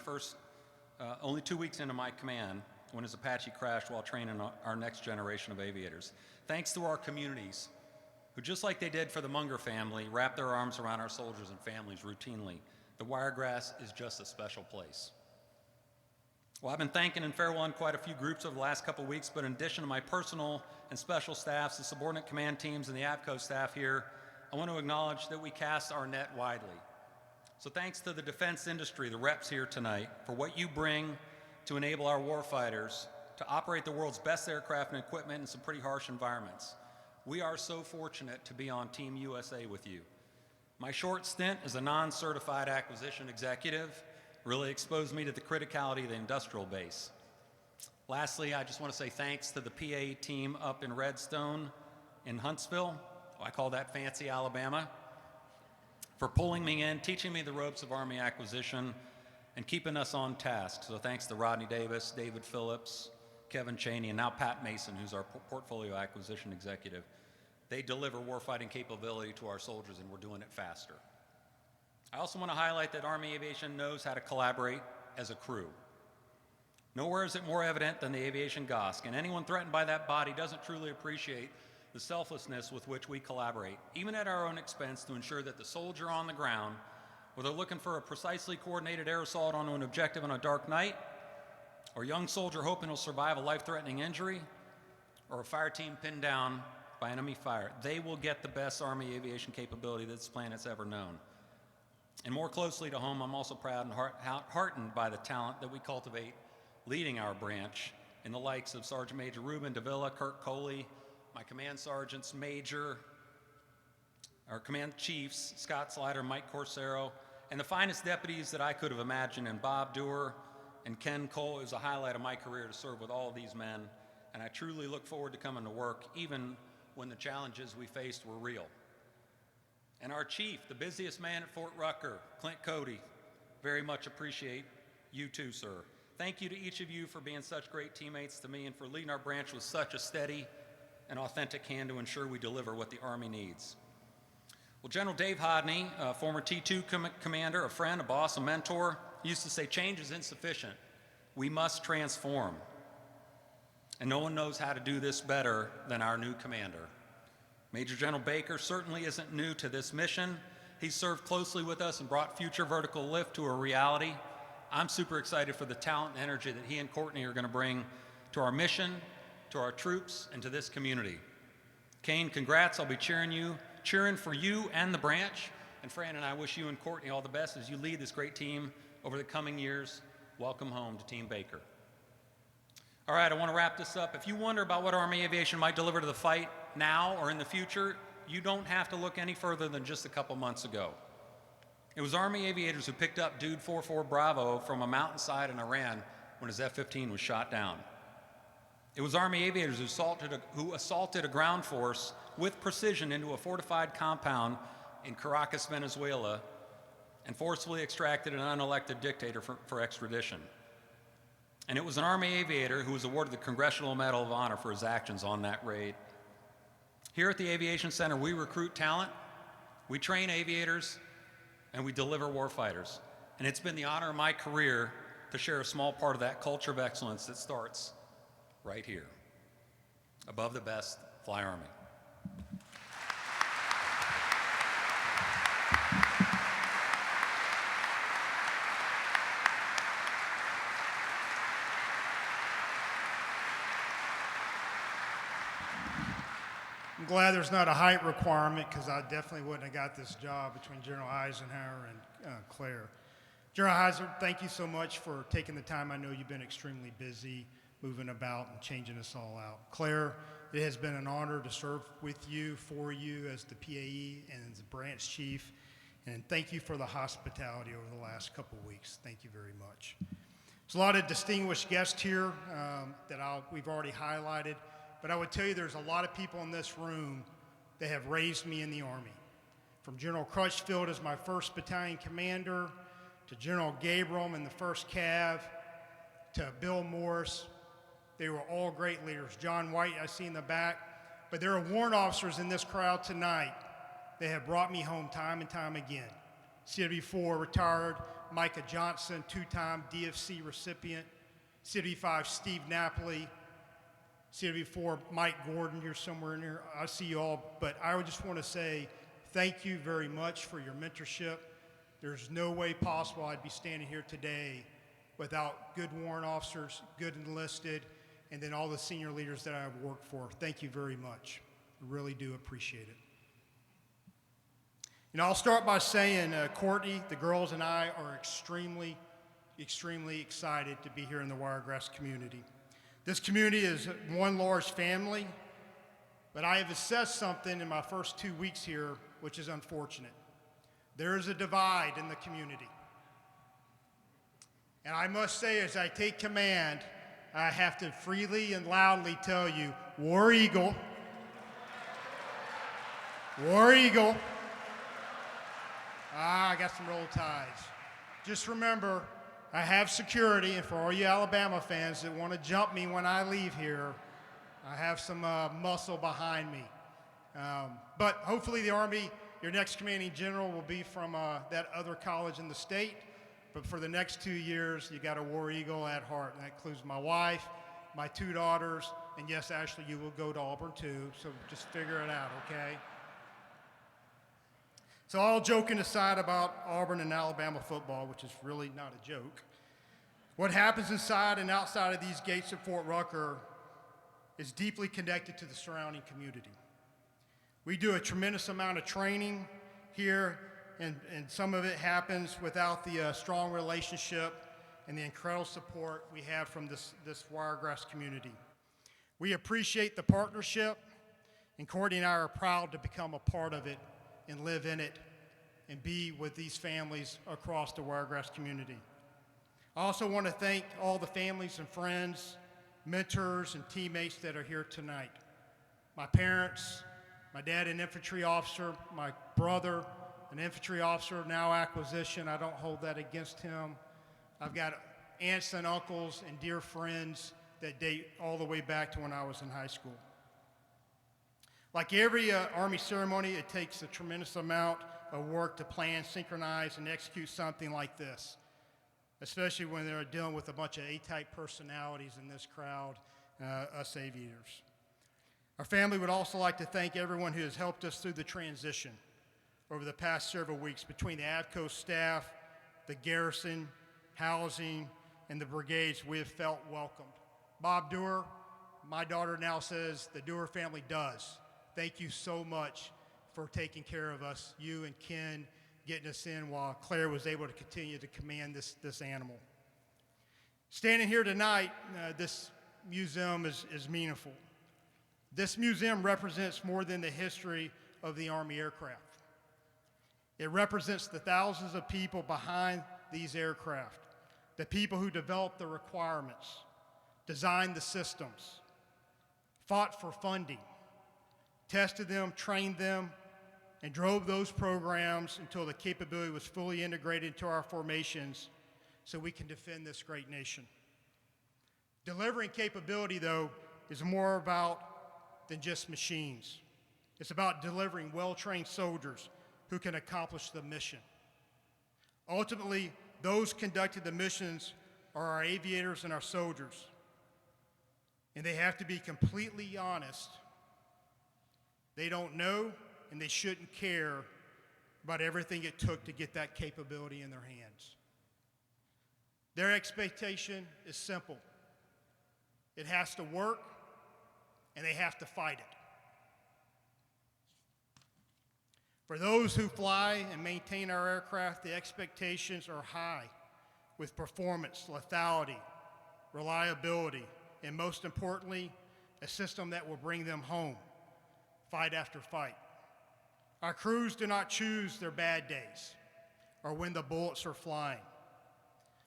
command when his Apache crashed while training our next generation of aviators. Thanks to our communities, who just like they did for the Munger family, wrap their arms around our soldiers and families routinely. The Wiregrass is just a special place. Well, I've been thanking and farewelling quite a few groups over the last couple of weeks, but in addition to my personal and special staffs, the subordinate command teams, and the AVCO staff here, I want to acknowledge that we cast our net widely. So thanks to the defense industry, the reps here tonight, for what you bring to enable our warfighters to operate the world's best aircraft and equipment in some pretty harsh environments. We are so fortunate to be on Team USA with you. My short stint as a non-certified acquisition executive really exposed me to the criticality of the industrial base. Lastly, I just want to say thanks to the PA team up in Redstone in Huntsville, I call that fancy Alabama, for pulling me in, teaching me the ropes of Army acquisition, and keeping us on task. So thanks to Rodney Davis, David Phillips, Kevin Cheney, and now Pat Mason, who's our portfolio acquisition executive. They deliver warfighting capability to our soldiers, and we're doing it faster. I also want to highlight that Army Aviation knows how to collaborate as a crew. Nowhere is it more evident than the Aviation GOSC, and anyone threatened by that body doesn't truly appreciate the selflessness with which we collaborate, even at our own expense, to ensure that the soldier on the ground, whether looking for a precisely coordinated air assault onto an objective on a dark night, or a young soldier hoping he'll survive a life-threatening injury, or a fire team pinned down by enemy fire, they will get the best Army aviation capability that this planet's ever known. And more closely to home, I'm also proud and heartened by the talent that we cultivate leading our branch in the likes of Sergeant Major Ruben Davila, Kirk Coley, my command sergeants, Major, our command chiefs, Scott Slider, Mike Corsaro, and the finest deputies that I could have imagined, and Bob Dewar and Ken Cole. It was a highlight of my career to serve with all of these men, and I truly look forward to coming to work, even when the challenges we faced were real. And our chief, the busiest man at Fort Rucker, Clint Cody, very much appreciate you too, sir. Thank you to each of you for being such great teammates to me and for leading our branch with such a steady and authentic hand to ensure we deliver what the Army needs. Well, General Dave Hodney, a former T2 commander, a friend, a boss, a mentor, used to say, change is insufficient. We must transform. And no one knows how to do this better than our new commander. Major General Baker certainly isn't new to this mission. He's served closely with us and brought future vertical lift to a reality. I'm super excited for the talent and energy that he and Courtney are going to bring to our mission, to our troops, and to this community. Kane, congrats. I'll be cheering for you and the branch. And Fran and I wish you and Courtney all the best as you lead this great team over the coming years. Welcome home to Team Baker. All right, I want to wrap this up. If you wonder about what Army Aviation might deliver to the fight now or in the future, you don't have to look any further than just a couple months ago. It was Army aviators who picked up Dude 44 Bravo from a mountainside in Iran when his F-15 was shot down. It was Army aviators who assaulted a ground force with precision into a fortified compound in Caracas, Venezuela, and forcefully extracted an unelected dictator for extradition. And it was an Army aviator who was awarded the Congressional Medal of Honor for his actions on that raid. Here at the Aviation Center, we recruit talent, we train aviators, and we deliver warfighters. And it's been the honor of my career to share a small part of that culture of excellence that starts right here. Above the best, fly Army.
I'm glad there's not a height requirement because I definitely wouldn't have got this job between General Isenhower and Clair. General Heiser, thank you so much for taking the time. I know you've been extremely busy moving about and changing us all out. Clair, it has been an honor to serve with you, for you as the PAE and as the branch chief. And thank you for the hospitality over the last couple of weeks. Thank you very much. There's a lot of distinguished guests here that we've already highlighted, but I would tell you there's a lot of people in this room that have raised me in the Army. From General Crutchfield as my 1st Battalion commander, to General Gabriel in the 1st Cav, to Bill Morris. They were all great leaders. John White, I see in the back. But there are warrant officers in this crowd tonight that have brought me home time and time again. CW4 retired Micah Johnson, 2-time DFC recipient. CW5 Steve Napoli. CW4 Mike Gordon, you're somewhere in here. I see you all. But I would just want to say thank you very much for your mentorship. There's no way possible I'd be standing here today without good warrant officers, good enlisted, and then all the senior leaders that I've worked for. Thank you very much. I really do appreciate it. I'll start by saying, Courtney, the girls, and I are extremely, extremely excited to be here in the Wiregrass community. This community is one large family, but I have assessed something in my first 2 weeks here, which is unfortunate. There is a divide in the community. And I must say, as I take command, I have to freely and loudly tell you, War Eagle, War Eagle. I got some roll ties. Just remember, I have security, and for all you Alabama fans that want to jump me when I leave here, I have some muscle behind me. But hopefully the Army, your next commanding general will be from that other college in the state. But for the next 2 years, you got a War Eagle at heart. And that includes my wife, my 2 daughters, and yes, Ashley, you will go to Auburn too. So just figure it out, okay? So all joking aside about Auburn and Alabama football, which is really not a joke, what happens inside and outside of these gates at Fort Rucker is deeply connected to the surrounding community. We do a tremendous amount of training here, and some of it happens without the strong relationship and the incredible support we have from this Wiregrass community. We appreciate the partnership, and Courtney and I are proud to become a part of it and live in it and be with these families across the Wiregrass community. I also want to thank all the families and friends, mentors, and teammates that are here tonight. My parents, my dad, an infantry officer, my brother, an infantry officer, now acquisition. I don't hold that against him. I've got aunts and uncles and dear friends that date all the way back to when I was in high school. Like every Army ceremony, it takes a tremendous amount of work to plan, synchronize, and execute something like this, especially when they're dealing with a bunch of A-type personalities in this crowd, us aviators. Our family would also like to thank everyone who has helped us through the transition over the past several weeks between the AVCO staff, the garrison, housing, and the brigades. We have felt welcomed. Bob Dewar, my daughter now says the Dewar family does. Thank you so much for taking care of us, you and Ken, getting us in while Claire was able to continue to command this animal. Standing here tonight, this museum is meaningful. This museum represents more than the history of the Army aircraft. It represents the thousands of people behind these aircraft, the people who developed the requirements, designed the systems, fought for funding, tested them, trained them, and drove those programs until the capability was fully integrated into our formations so we can defend this great nation. Delivering capability, though, is more about than just machines. It's about delivering well-trained soldiers who can accomplish the mission. Ultimately, those conducting the missions are our aviators and our soldiers, and they have to be completely honest. They don't know, and they shouldn't care about everything it took to get that capability in their hands. Their expectation is simple. It has to work, and they have to fight it. For those who fly and maintain our aircraft, the expectations are high with performance, lethality, reliability, and most importantly, a system that will bring them home, fight after fight. Our crews do not choose their bad days, or when the bullets are flying,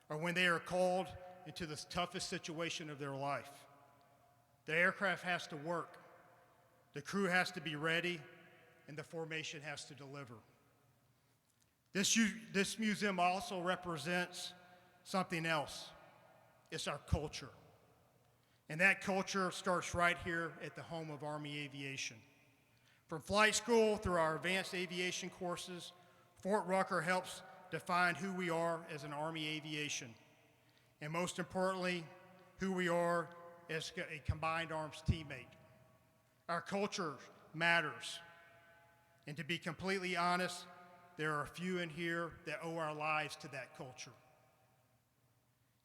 or when they are called into the toughest situation of their life. The aircraft has to work, the crew has to be ready, and the formation has to deliver. This museum also represents something else. It's our culture. And that culture starts right here at the home of Army Aviation. From flight school through our advanced aviation courses, Fort Rucker helps define who we are as an Army Aviation, and most importantly, who we are as a combined arms teammate. Our culture matters, and to be completely honest, there are a few in here that owe our lives to that culture.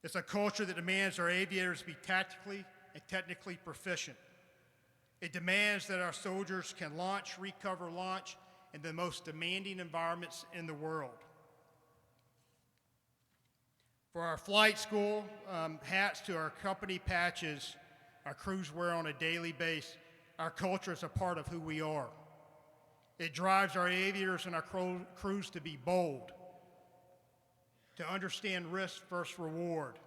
It's a culture that demands our aviators be tactically and technically proficient. It demands that our soldiers can launch, recover, launch in the most demanding environments in the world. For our flight school hats to our company patches our crews wear on a daily basis, our culture is a part of who we are. It drives our aviators and our crews to be bold, to understand risk versus reward,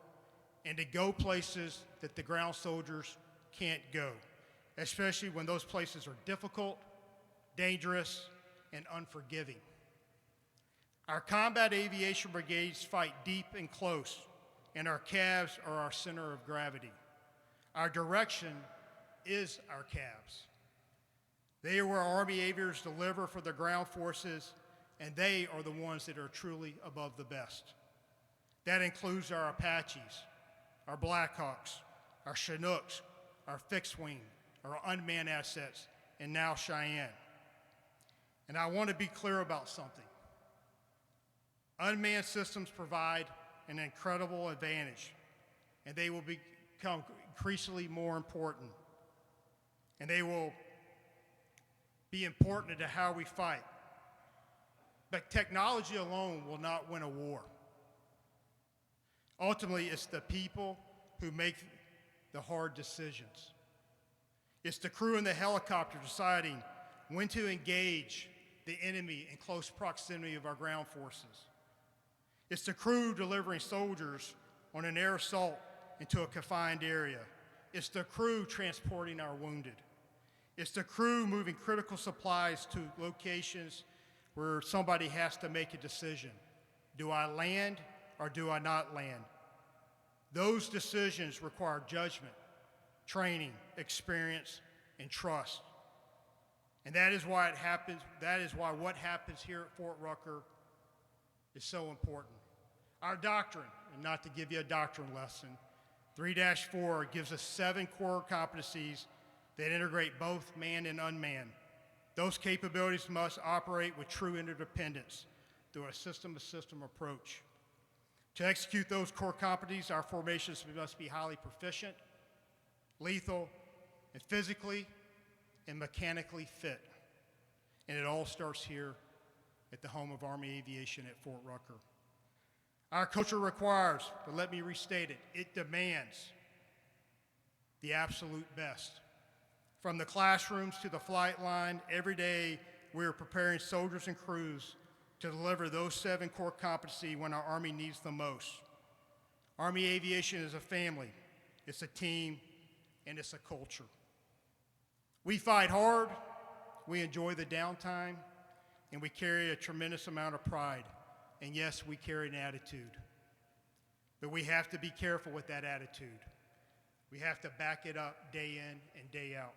and to go places that the ground soldiers can't go, especially when those places are difficult, dangerous, and unforgiving. Our combat aviation brigades fight deep and close, and our calves are our center of gravity. Our direction is our calves. They are where Army aviators deliver for the ground forces, and they are the ones that are truly above the best. That includes our Apaches, our Blackhawks, our Chinooks, our fixed wing, our unmanned assets, and now Cheyenne. And I want to be clear about something. Unmanned systems provide an incredible advantage, and they will become increasingly more important. And they will be important to how we fight. But technology alone will not win a war. Ultimately, it's the people who make the hard decisions. It's the crew in the helicopter deciding when to engage the enemy in close proximity of our ground forces. It's the crew delivering soldiers on an air assault into a confined area. It's the crew transporting our wounded. It's the crew moving critical supplies to locations where somebody has to make a decision. Do I land or do I not land? Those decisions require judgment, training, experience, and trust. And that is why it happens. That is why what happens here at Fort Rucker is so important. Our doctrine, and not to give you a doctrine lesson, 3-4 gives us 7 core competencies that integrate both manned and unmanned. Those capabilities must operate with true interdependence through a system-to-system approach. To execute those core competencies, our formations must be highly proficient, lethal, and physically and mechanically fit. And it all starts here at the home of Army Aviation at Fort Rucker. Our culture requires, but let me restate it, it demands the absolute best. From the classrooms to the flight line, every day we are preparing soldiers and crews to deliver those 7 core competencies when our Army needs them most. Army Aviation is a family, it's a team, and it's a culture. We fight hard, we enjoy the downtime, and we carry a tremendous amount of pride. And yes, we carry an attitude. But we have to be careful with that attitude. We have to back it up day in and day out.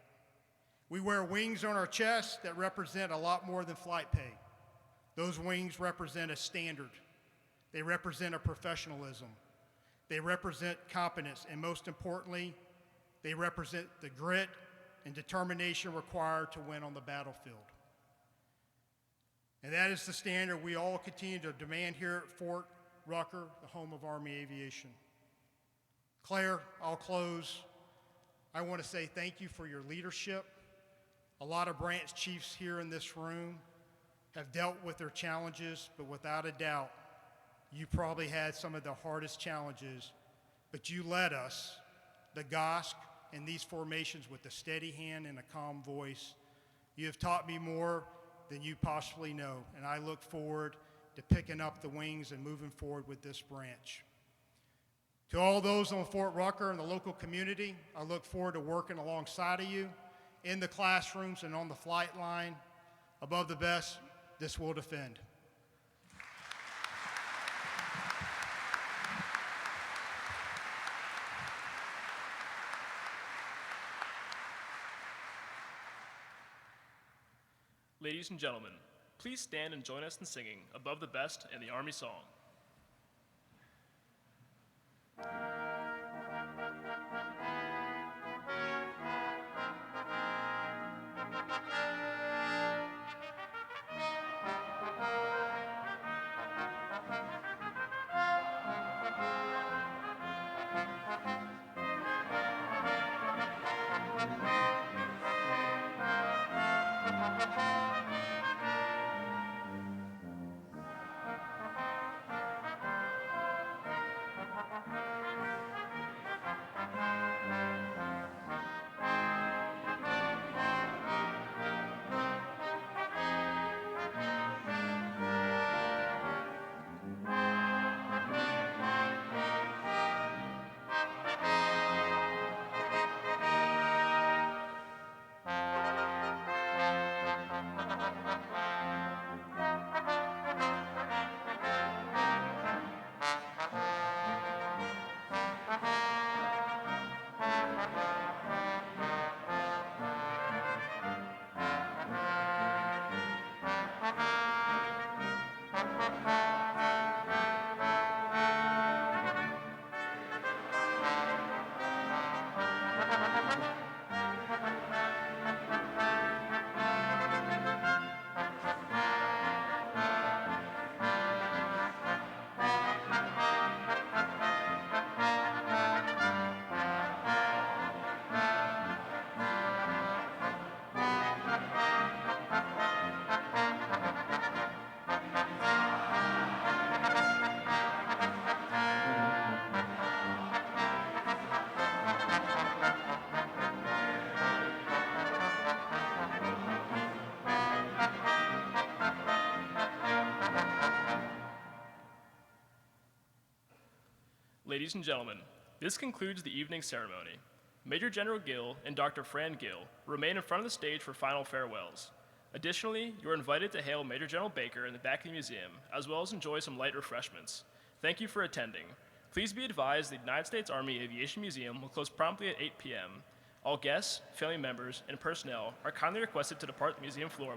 We wear wings on our chest that represent a lot more than flight pay. Those wings represent a standard. They represent a professionalism. They represent competence, and most importantly, they represent the grit and determination required to win on the battlefield. And that is the standard we all continue to demand here at Fort Rucker, the home of Army Aviation. Clair, I'll close. I want to say thank you for your leadership. A lot of branch chiefs here in this room have dealt with their challenges, but without a doubt, you probably had some of the hardest challenges, but you led us, the GOSC, in these formations with a steady hand and a calm voice. You have taught me more than you possibly know, and I look forward to picking up the wings and moving forward with this branch. To all those on Fort Rucker and the local community, I look forward to working alongside of you in the classrooms and on the flight line. Above the best, this will defend.
Ladies and gentlemen, please stand and join us in singing Above the Best in the Army Song. Ladies and gentlemen, this concludes the evening ceremony. Major General Gill and Dr. Fran Gill remain in front of the stage for final farewells. Additionally, you are invited to hail Major General Baker in the back of the museum, as well as enjoy some light refreshments. Thank you for attending. Please be advised the United States Army Aviation Museum will close promptly at 8 p.m. All guests, family members, and personnel are kindly requested to depart the museum floor